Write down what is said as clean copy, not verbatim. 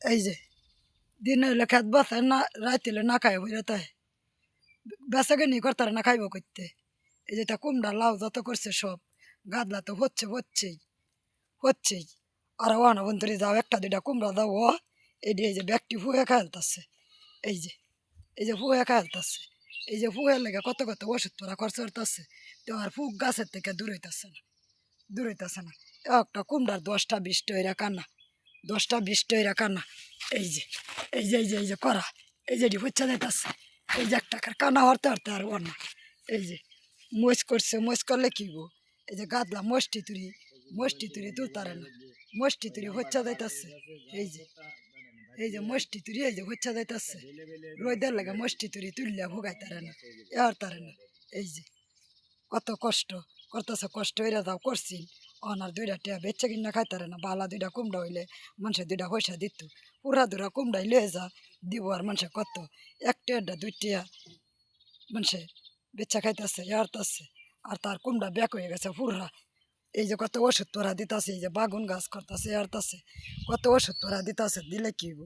এই যে দিন হইলে খেত বসে না, রাত হইলে না খাই বইলে তাই বেচাকে নি করতারে না খাইব করতে। এই যে তা কুমড়া লাউ যত করছে সব গাদলা তো হচ্ছেই আর ওয়ানা বন্ধুরে যাও একটা দুইটা কুমড়া দাও ও এই যে ব্যক্তি ফুয়ে খাইলতাছে। এই যে ফুয়ে খাইলতাছে, এই যে ফুয়ের লেগে কত কত ওষুধ পড়া খরচ করতেছে, তো আর ফুক গাছের থেকে দূরইতেছে না। একটা কুমড়ার 10টা 20টা এরা কানা, 10টা 20টা এরা কানা। এই যে এই যে করা, এই যে হচ্ছে যাইতেছে, এই যে একটা কানা হরতে হরতে আর ওর না। এই যে মহিষ করছে, মহিষ করলে কি গো, এই যে গাদলা মষ্টি তুরি তুলতারে না, মষ্টি তুরি হচ্ছে যাইতেছে। এই যে মষ্টি তুরি এই যে হচ্ছে যাইতেছে, রোদের লাগে মষ্টি তুরি তুললে ভোগাইতারে না, এরতারে না। এই যে কত কষ্ট করতেছে, কষ্ট হইরা যাও করছি অনার 2টা টিয়া বেচে কিনা খাইতারে না। বালা 2টা কুমড়া হইলে মানুষের 2টা পয়সা দিত, পুরা 2টা কুমড়াই লয়ে যা দিব আর মানুষে কত 1 টিয়া 2 টিয়া মানুষে বেচা খাইতেছে এরতাছে। আর তার কুমড়া ব্যাক হয়ে গেছে পুরা। এই যে কত ওষুধ তোরা দিতাছে, এই যে বাগুন গাছ করতেছে এরতাছে, কত ওষুধ তোরা দিতাছে, দিলে কি হইব।